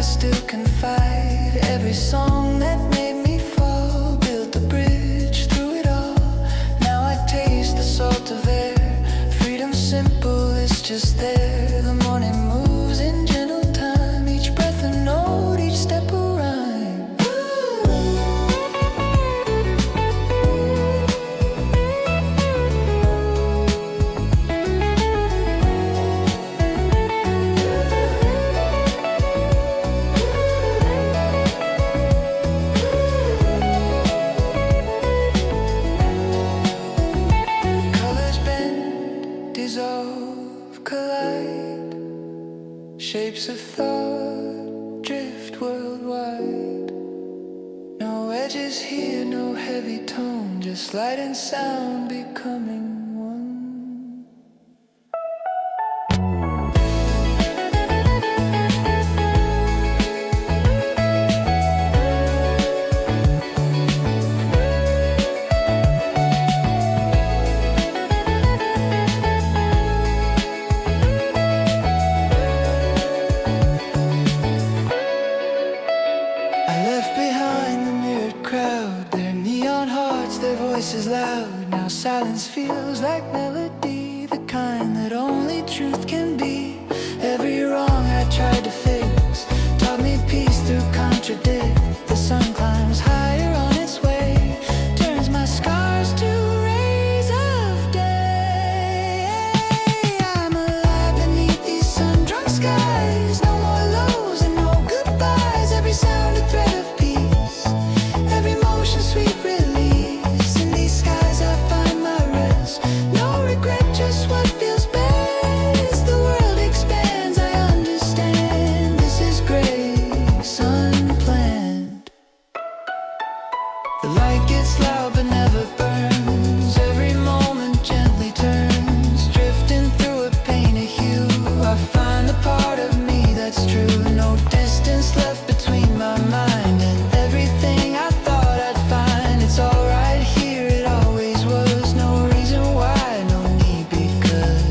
still confide. Every song that made me fall built a bridge through it all. Now I taste the salt of air. Freedom simple, it's just there. The morning moves in gentle time. Each breath a note, each step a rhyme. Colors bend, dissolve, collide. Shapes of thought drift worldwide. No edges here, no heavy tone, just light and sound becoming one. I left behind the mirrored crowd, their neon hearts, their voices loud. Now silence feels like melody, the kind that only truth can be. Every wrong I tried to fix taught me peace through contradict. The sun climbs higher on its way, turns my scars to rays of day. I'm alive beneath these sun-drunk skies. No more lows and no goodbyes. Every sound a thread of peace, every motion sweet release. In these skies I find my rest. No regret, just what feels best. The world expands, I understand. This is grace unplanned. The light gets loud but never burns. Every moment gently turns, drifting through a painted hue. I find the part of me that's true. No distance left between my mind and everything I thought I'd find. It's all right here, it always was. No reason why, no need because.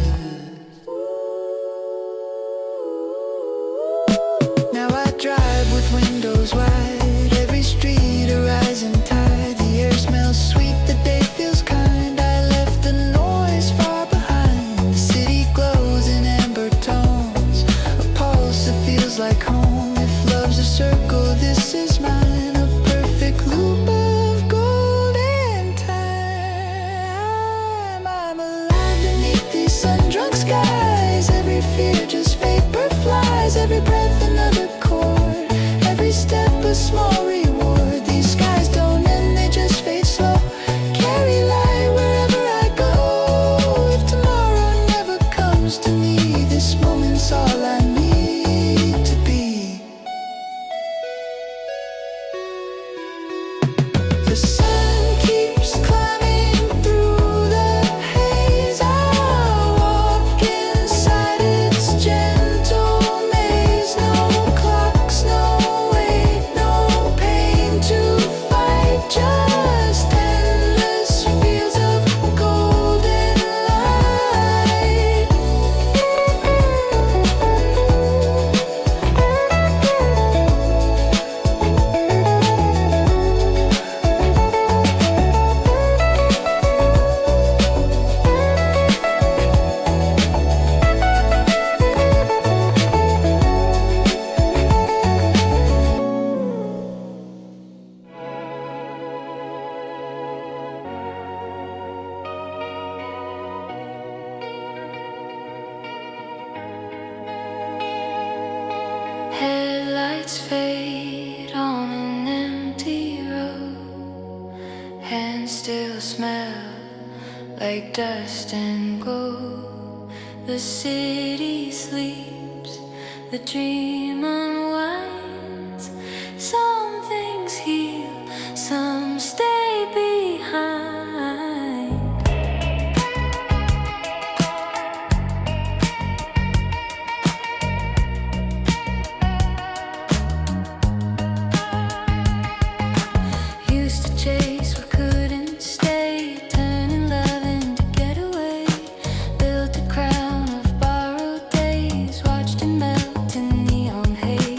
Now I drive with windows wide. Every street a rising tide. The air smells sweet, the day feels kind. I left the noise far behind. The city glows in amber tones, a pulse that feels like home. If love's a circle, this is mine. A perfect loop of golden time. I'm alive beneath these sun-drunk skies. Every fear just vapor flies. Every breath another chord, every step a small reward. These skies don't end, they just fade slow. Carry light wherever I go. If tomorrow never comes to me, this moment's all I need to be. The sun keeps climbing through the haze. I walk inside its gentle maze. No clocks, no wait, no pain to fight. Just endless fields of golden light. Headlights fade on an empty road. Hands still smell like dust and glow. The city sleeps, the dream unwinds. Some things heal, some stay behind. Used to chase what couldn't stay, turning love into getaway. Built a crown of borrowed days, watched it melt in neon haze.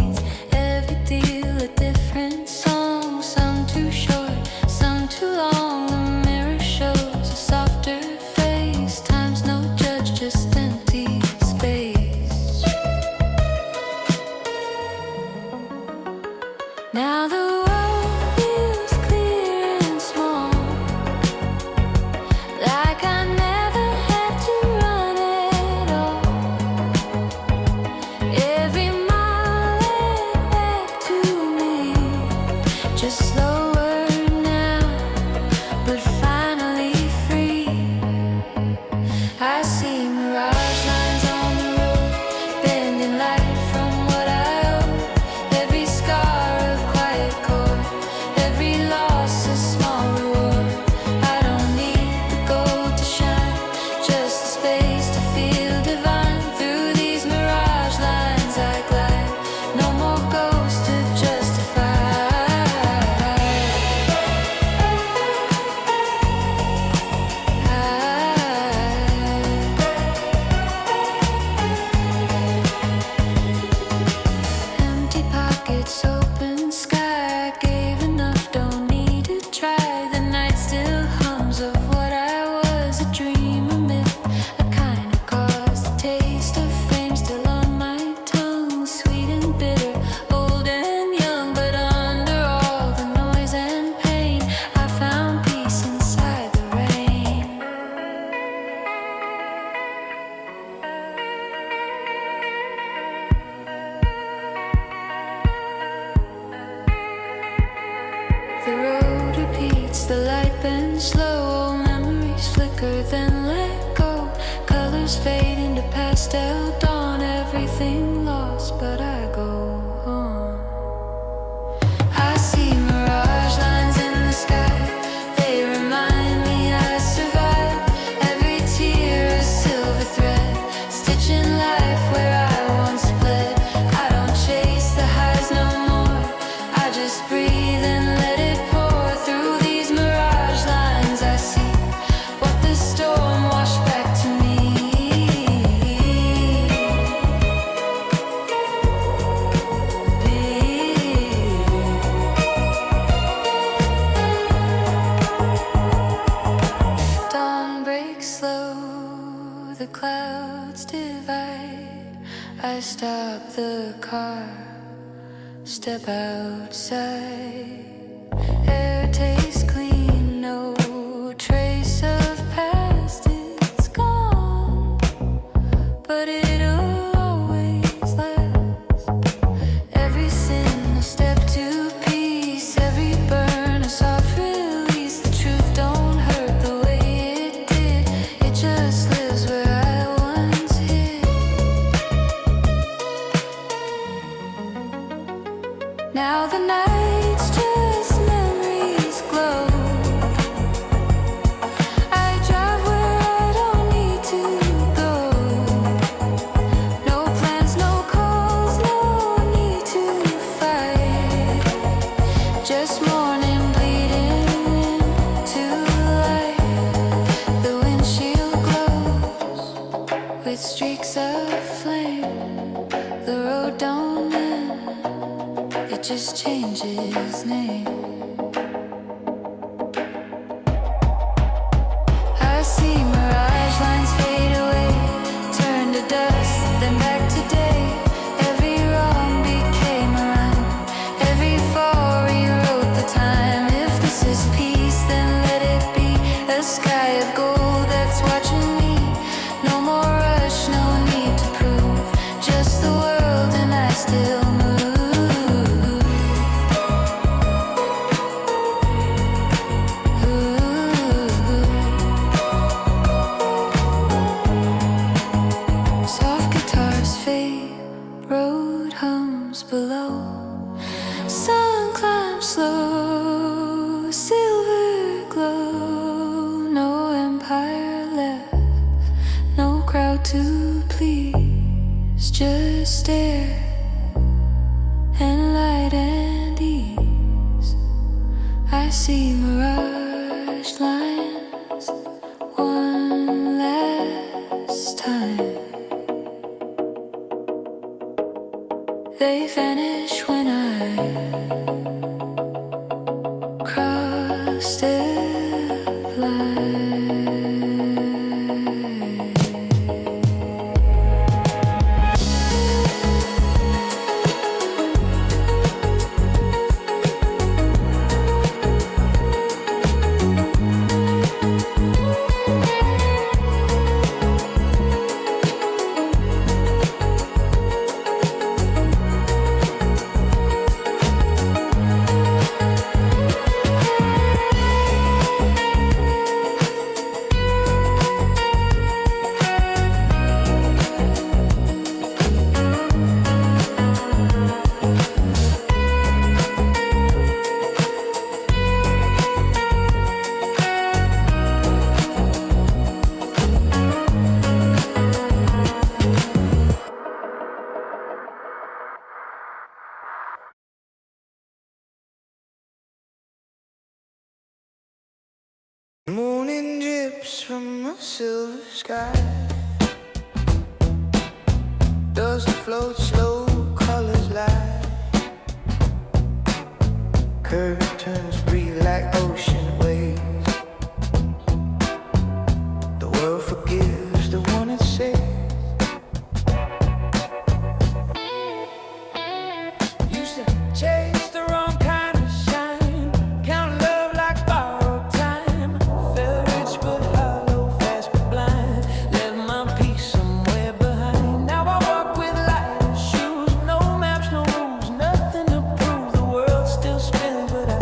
spin slow, old memories flicker, then let go. Colors fade into pastel dawn, everything lost, but I go on. I see mirage lines in the sky, they remind me I survived. Every tear a silver thread, stitching life where I once bled. I don't chase the highs no more, I just breathe and let it pour. Through these mirage lines I see what the storm washed back to me. Dawn breaks slow, the clouds divide. I stop the car, step outside. Air tastes clean, no trace of past, it's gone, but it'll always last. Every sin a step to peace, every burn a soft release. The truth don't hurt the way it did, it just lives where I once hid. Now the night's just memories glow. I drive where I don't need to go. No plans, no calls, no need to fight. Just morning bleeding into light. The windshield glows with streaks of flame. The road don't end, it just changes name. I see mirage lines fade away, turn to dust, then back to day. Every wrong became a rhyme, every fall rewrote the time. If this is peace, then let it be a sky of gold that's watching me. No more rush, no need to prove, just the world and I still move. Soft guitars fade, road hums below. Sun climbs slow, silver glow. No empire left, no crowd to please. Just stare and light and ease. I see mirage lines one last time. They vanish when I cross step line. Morning drips from a silver sky. Dust floats slow, colors light. Curtains breathe like ocean waves. The world forgives the one it saves. Used to chase the wrong kind of shine, count love like borrowed time. Felt rich but hollow, fast but blind. Left my peace somewhere behind. Now I walk with lighter shoes, no maps, no rules, nothing to prove. The world still spins, but I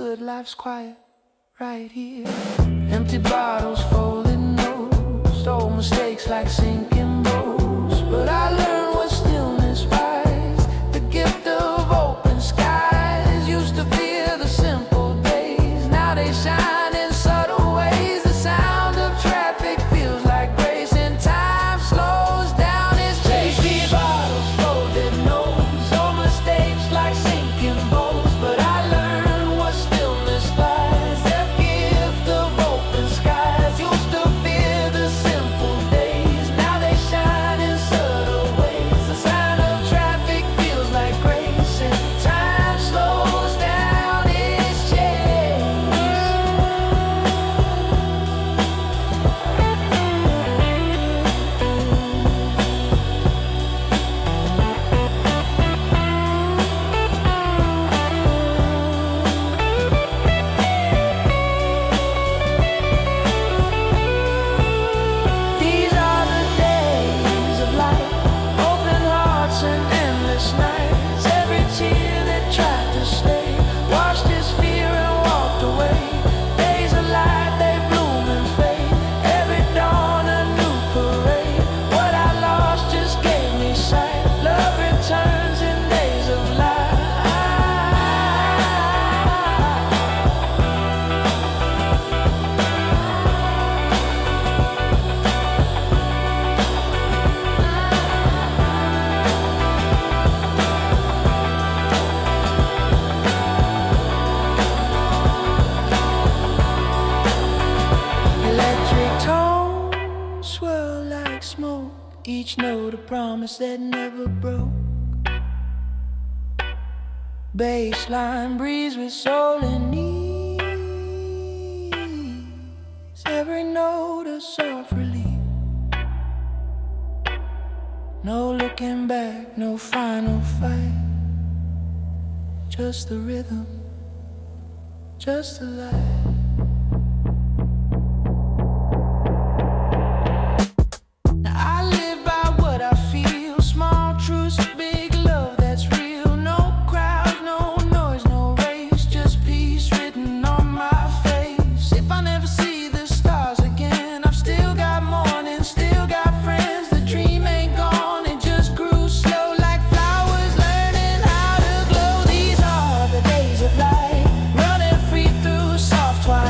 good, life's quiet right here. Empty bottles, folded notes, old mistakes like sinking boats. But I learned what stillness buys, the gift of open skies. Used to fear the simple days, now they shine in subtle ways. The sound of traffic feels like grace, and time slows down its chase. Empty bottles, folded notes, old mistakes like sinking boats. But I learned what stillness lies, the gift of open skies. Used to fear the simple days, now they shine in subtle ways. The sound of traffic feels like grace, and time slows down its chase. These are the days of light, open hearts and endless nights. Every tear that tried to stay washed his fear and walked away. Days of light, they bloom and fade. Every dawn a new parade. What I lost just gave me sight. Love returns in days of light. Electric tones swirl like smoke, each note a promise that never broke. Bassline breeze with soul and ease, every note a soft relief. No looking back, no final fight, just the rhythm, just the light. I live by what I feel, small truths, big love that's real. No crowd, no noise, no race, just peace written on my face. If I never see the stars again, I've still got morning, still got friends. The dream ain't gone, it just grew slow like flowers learning how to glow. These are the days of light, running free through soft twilight.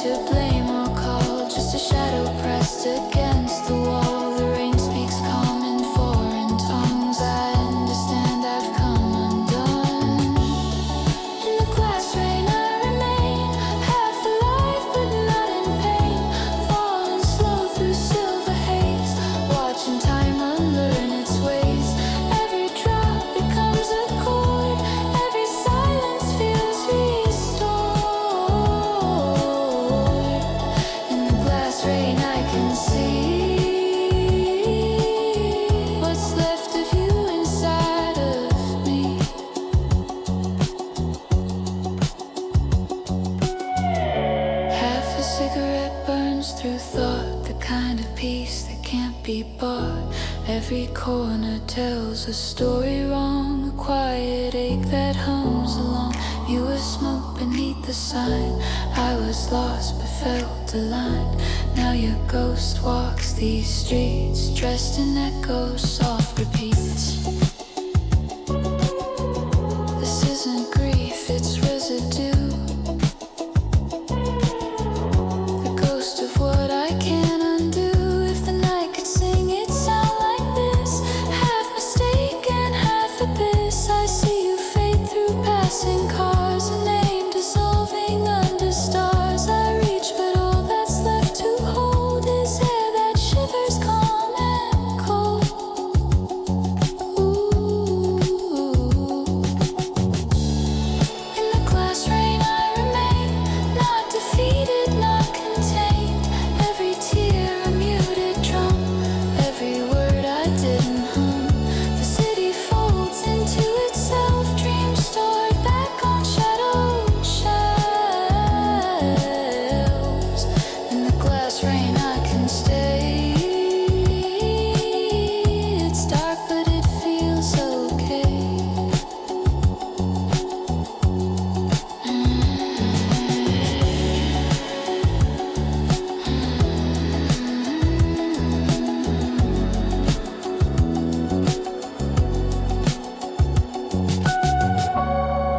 to blame or call, just a shadow pressed against the wall. The rain speaks calm in foreign tongues. I understand I've come undone. In the glass rain I remain, half alive but not in pain, falling slow through silver haze, watching time unlearn its ways. Every drop becomes a chord, every silence feels restored. In the glass rain I can see what's left of you inside of me. Half a cigarette burns through thought, the kind of peace that can't be bought. Every corner tells a story wrong, a quiet ache that hums along. You were smoke beneath the sign, I was lost but felt aligned. Now your ghost walks these streets, dressed in echoes, soft repeats. This isn't grief, it's residue, the ghost of what I can't undo. If the night could sing, it'd sound like this, half mistake and half abyss. I see you fade through passing cars, a name dissolving under stars. I reach, but all that's left to hold is air that shivers calm and cold. Ooh. In the glass rain I remain, not defeated, not contained. Every tear a muted drum, every word I didn't hum. The city folds into itself, dreams stored back on shadowed shelves. In the glass rain I can stay. It's dark but it feels okay.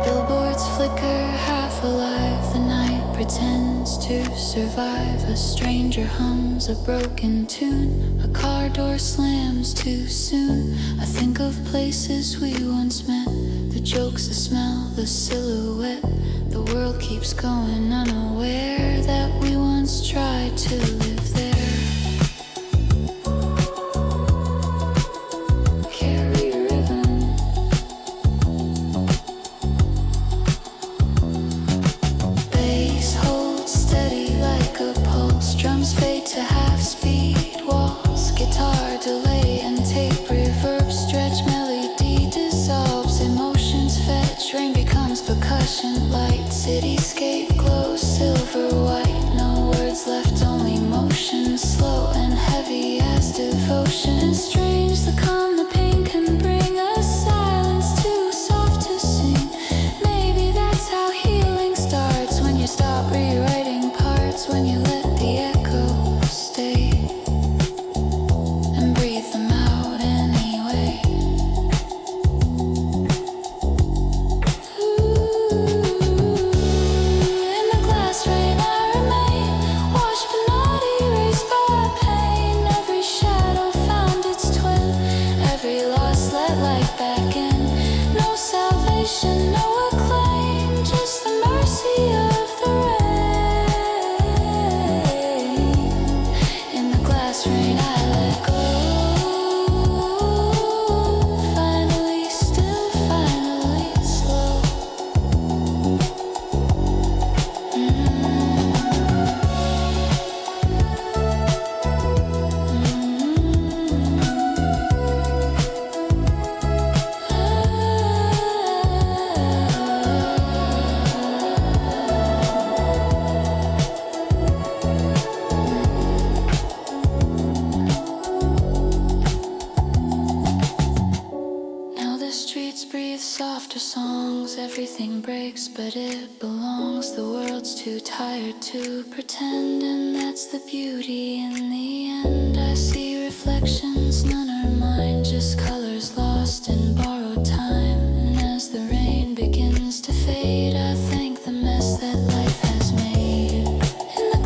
Billboards flicker, half alive. The night pretends to survive. A stranger hums a broken tune. A car door slams too soon. I think of places we once met, the jokes, the smell, the silhouette. The world keeps going, unaware that we once tried to live there. Carry a ribbon. Bass holds steady like a pulse. Drums fade to half speed waltz. Guitar delay and tape reverb stretch. Melody dissolves, emotions fetch. Rain becomes percussion light. Cityscape glows silver white. No words left, only motion. Slow and heavy as devotion. Strange the calm the pain can bring us. Silence too soft to sing. Maybe that's how healing starts, when you stop rewriting parts, when you let the echo stay and breathe them out anyway. In the glass rain I remain, washed but not erased by pain. Every shadow found its twin, every loss let light back in. No salvation, no acclaim, just the mercy of the rain. In the glass rain I let go, finally still, finally slow. Now the streets breathe softer songs. Everything breaks, but it belongs. The world's too tired to pretend, and that's the beauty in the end. I see reflections, none are mine, just colors lost in borrowed time. And as the rain begins to fade, I thank the mess that life has made. In the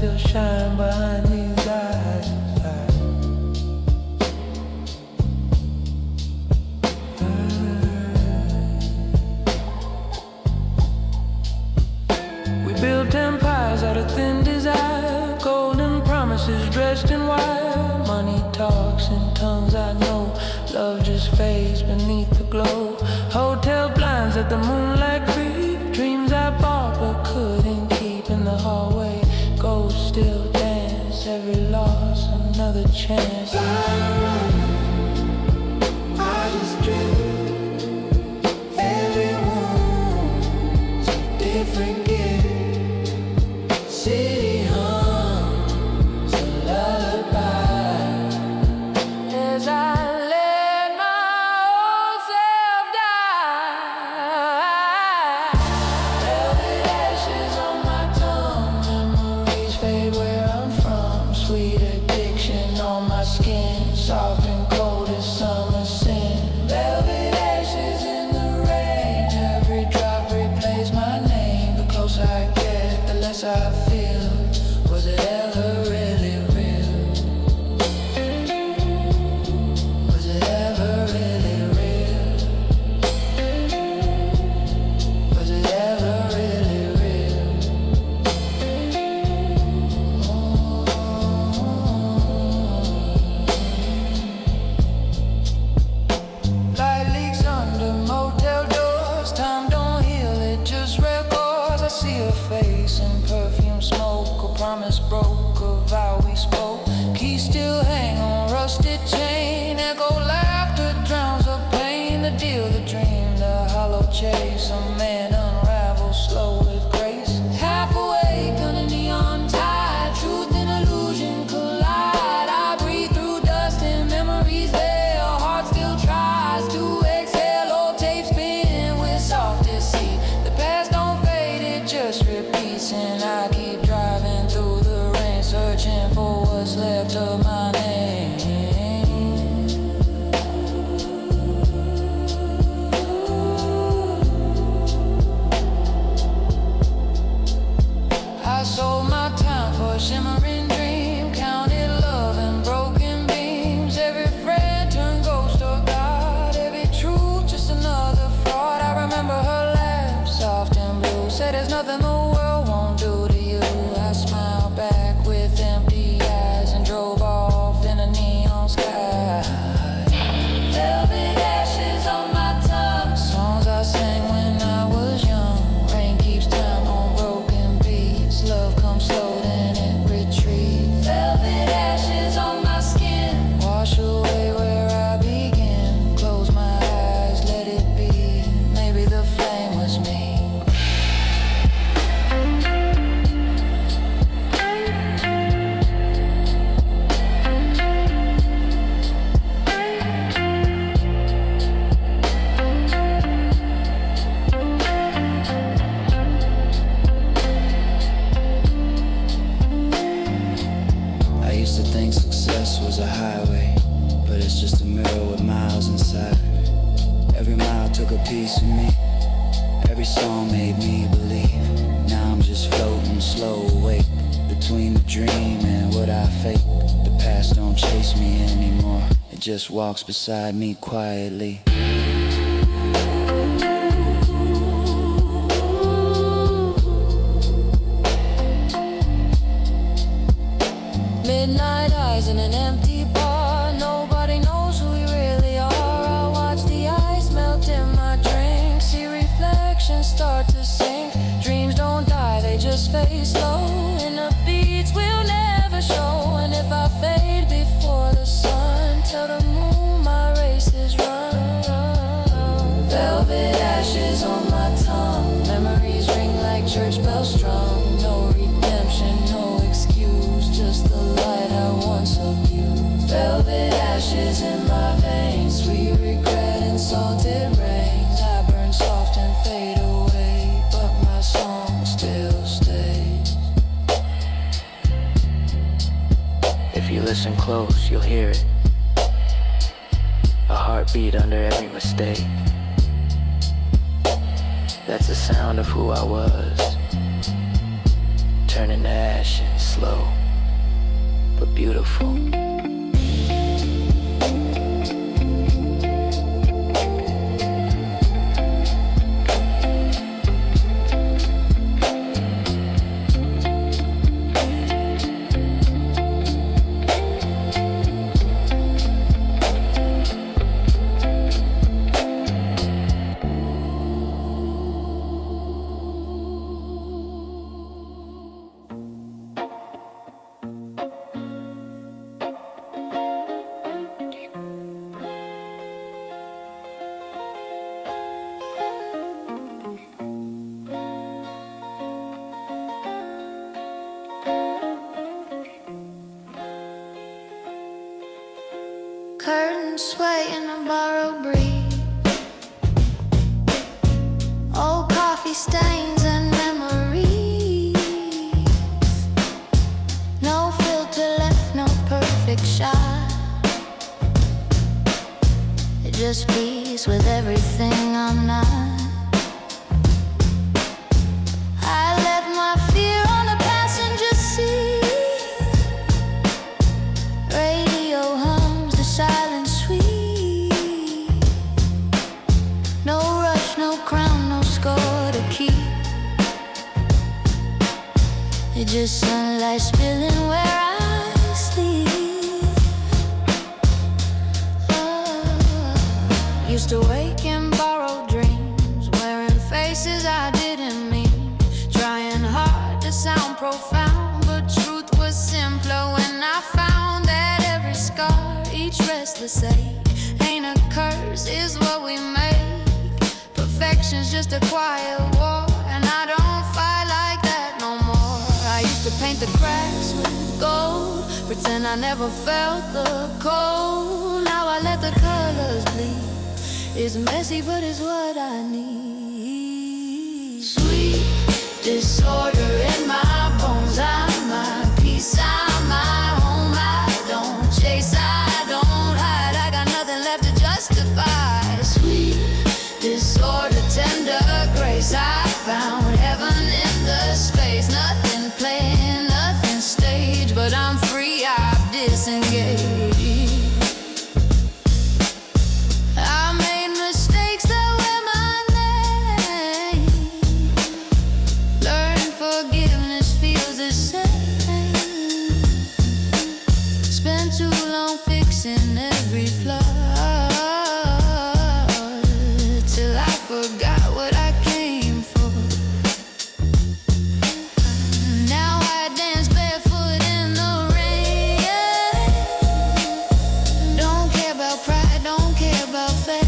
still shine behind these eyes. We built empires out of thin desire, golden promises dressed in wire. Money talks in tongues I know, love just fades beneath the glow. Hotel blinds at the moonlight creep, dreams I bought but couldn't keep in the hallway. Ghosts still dance, every loss another chance. I just dream everyone's a different gift. City hums a lullaby As I let my old self die. Velvet ashes on my tongue, memories fade where I'm from. Sweet addiction on my skin, soft and cold as summer sin. Velvet ashes in the rain, every drop replays my name. The closer I get, the less I feel. Was it ever really real? Was it ever really real? Was it ever really real? Light leaks under motel doors. Time don't heal, it just records. I see a face in perfume smoke, a promise broke, a vow we spoke. Keys still hang on rusted chain. Echo laughter drowns the pain. The deal, the dream, the hollow chase. A man unravels slow with grace. Half awake on a neon tide. Truth and illusion collide. I breathe through dust and memories veil. Heart still tries to exhale. Old tape spin with soft deceit. The past don't fade, it just repeats. And I keep driving through the rain, searching for what's left of my name. I sold my time for a shimmering dream. Counted love and broken beams. Every friend turned ghost or god. Every truth just another fraud. I remember her laugh, soft and blue. Said there's nothing the world won't do to you. I smiled back with empty eyes and drove off in a neon sky. Velvet ashes on my tongue, songs I sang when I was young. Rain keeps time on broken beats. Love comes slow, then it retreats. Velvet ashes on my skin, wash away where I begin. Close my eyes, let it be. Maybe the flame was me. I used to think success was a highway, but it's just a mirror with miles inside. Every mile took a piece of me. Every song made me believe. Now I'm just floating slow awake between the dream and what I fake. The past don't chase me anymore, it just walks beside me quietly. Midnight eyes in an empty bar. Nobody knows who we really are. I watch the ice melt in my drink. See reflections start to sink. Dreams don't die, they just fade slow. And the beats will never show. And if I fade before the sun, tell the moon my race is run. Velvet ashes on my tongue. Memories ring like church bells strung. No redemption, no excuse, just the light I once abused. Velvet ashes in my veins, sweet regret and salted rains. I burn soft and fade away, but my song still stays. If you listen close, you'll hear it. A heartbeat under every mistake. That's the sound of who I was. turning to ashes, slow but beautiful. Curtains sway in a borrowed breeze. Old coffee stains and memories. No filter left, no perfect shot. It just beats with everything I'm not. I left my fear on the passenger seat. Radio hums the silent sweet. No rush, no crown, no score to keep. It's just sunlight spilling where I sleep. Used to wake in borrowed dreams, wearing faces I didn't mean, trying hard to sound profound, but truth was simpler when I found that every scar, each restless ache, ain't a curse, is what we make. Perfection's just a quiet war, and I don't fight like that no more. I used to paint the cracks with gold, pretend I never felt the cold. Now I let the colors bleed. It's messy, but it's what I need. Sweet disorder in my bones. I'm my peace, I'm my home. I don't chase, I don't hide. I got nothing left to justify. Sweet disorder, tender grace. I found heaven in the space. Nothing planned, nothing staged, but I'm free, I've disengaged. In every flaw, till I forgot what I came for. Now I dance barefoot in the rain. Don't care about pride, don't care about fame.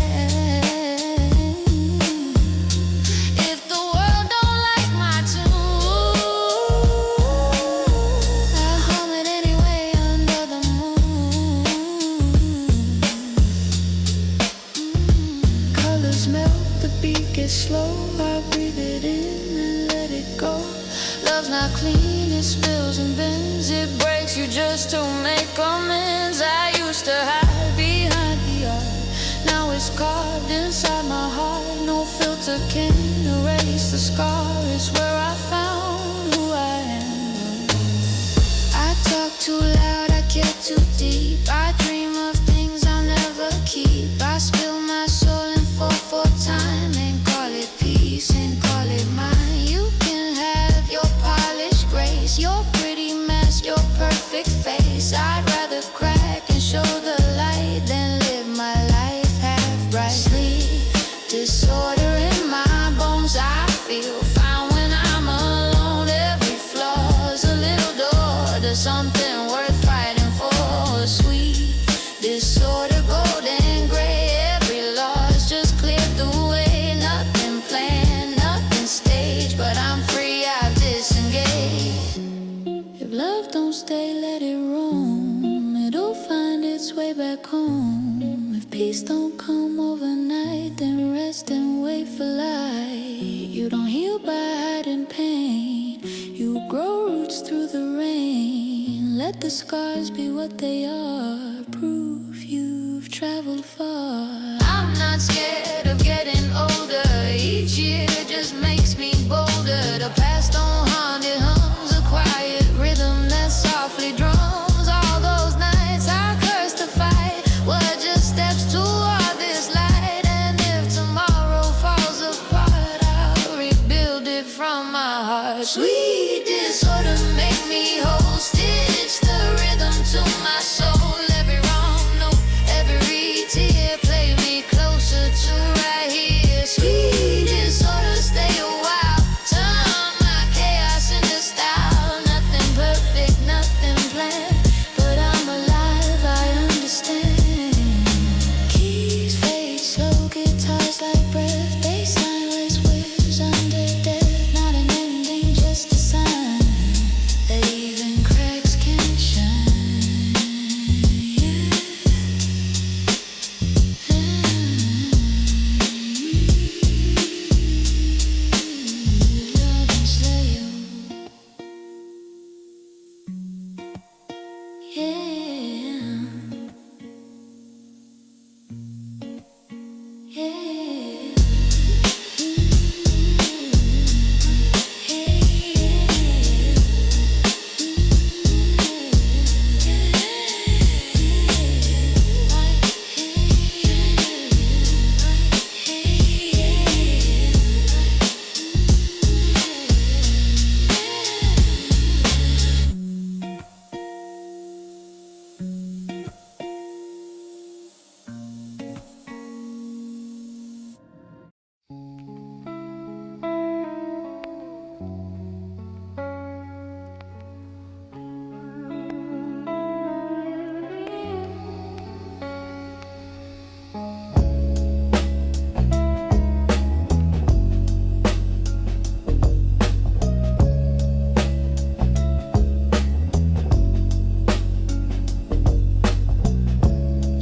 If the world don't like my tune, I hum it anyway under the moon. Melt, the beat gets slow. I breathe it in and let it go. Love's not clean, it spills and bends. It breaks you just to make amends. I used to hide behind the art. Now it's carved inside my heart. No filter can erase the scar. It's where I found who I am. I talk too loud, I care too deep. I dream of things I'll never keep. I spill my soul in 4/4 time and call it peace and call it mine. You can have your polished grace, your pretty mask, your perfect face. I'd rather crack and show the light than live my life half right. Sleep disorder in my bones. I feel fine when I'm alone. Every flaw's a little door to something worth fighting for. Sweet disorder, golden gray. Every law's just cleared the way. Nothing planned, nothing staged, but I'm free, I've disengaged. If love don't stay, let it roam. It'll find its way back home. If peace don't come overnight, then rest and wait for light. You don't heal by hiding pain. You grow roots through the rain. Let the scars be what they are. Proof you've traveled far. I'm not scared of getting older. Each year just makes me bolder. The past don't haunt, it hums a quiet heart. Sweet disorder make me whole. Stitch the rhythm to my soul. Every wrong note, every tear, play me closer to right here. Sweet disorder, stay a while. Turn my chaos into style. Nothing perfect, nothing planned, but I'm alive, I understand. Keys fade slow, guitars like breath. Bassline whispers under death. Not an ending, just a sign that even cracks can shine. Yeah. Love and slay you. Yeah. Yeah.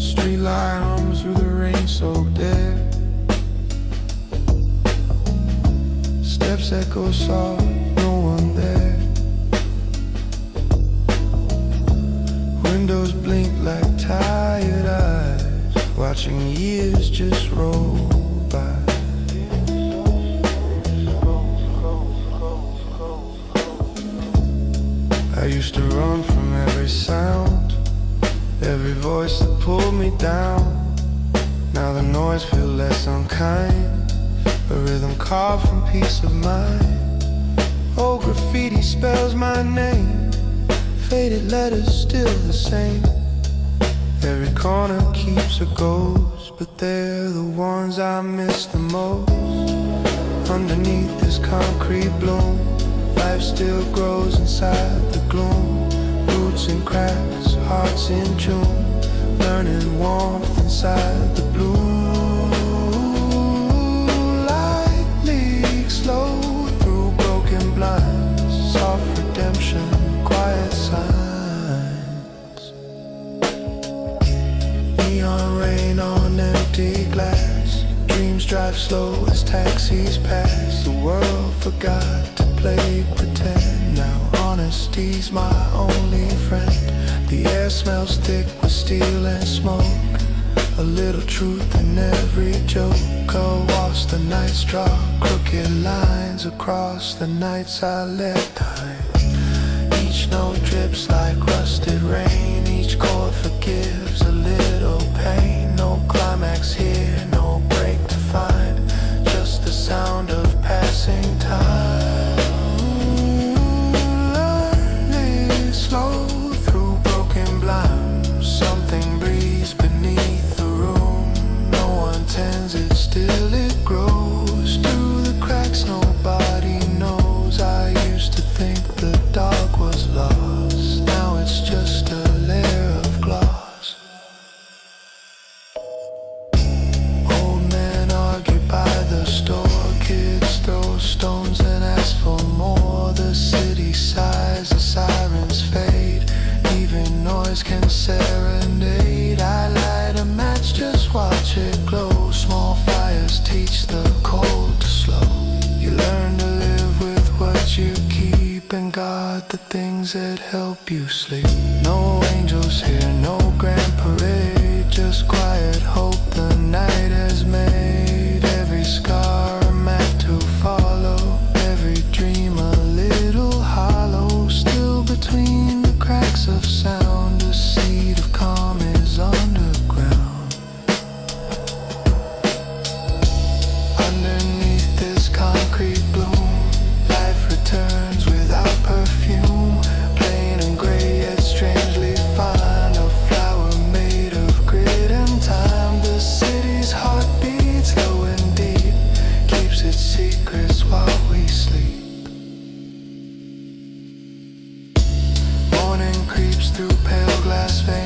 Streetlight hums through the rain-soaked air. Steps echo soft, no one there. Windows blink like tired eyes, watching years just roll by. I used to run from every sound, every voice that pulled me down. Now the noise feels less unkind, a rhythm carved from peace of mind. Old graffiti spells my name, faded letters still the same. Every corner keeps a ghost, but they're the ones I miss the most. Underneath this concrete bloom, life still grows inside the gloom. Roots and cracks, hearts in tune, learning warmth inside the blue. Light leaks slow through broken blinds, soft redemption, quiet signs. Neon rain on empty glass, dreams drive slow as taxis pass. The world forgot to play pretend, now honesty's my only friend. The air smells thick with steel and smoke, a little truth in every joke. I'll wash the nights, draw crooked lines across the nights I left behind. Each note drips like rusted rain, each chord forgives a little pain. No climax here, no break to find, just the sound of passing time. Slow through broken blinds, something breathes beneath the room. No one tends it, still it grows through the cracks nobody knows. I used to think the dark was lost, now it's just a layer of gloss. Old men argue by the store, kids throw stones and ask for more. The city sighs, the sirens fade, even noise can serenade. I light a match, just watch it glow. Small fires teach the cold to slow. You learn to live with what you keep and guard the things that help you sleep. No angels here, no grand parade, just quiet hope the night has made. Every scar a map to follow, every dream a little hollow. Still between the cracks of sound, a seed of calm is underground. Underneath this concrete bloom, life returns. creeps through pale glass veins.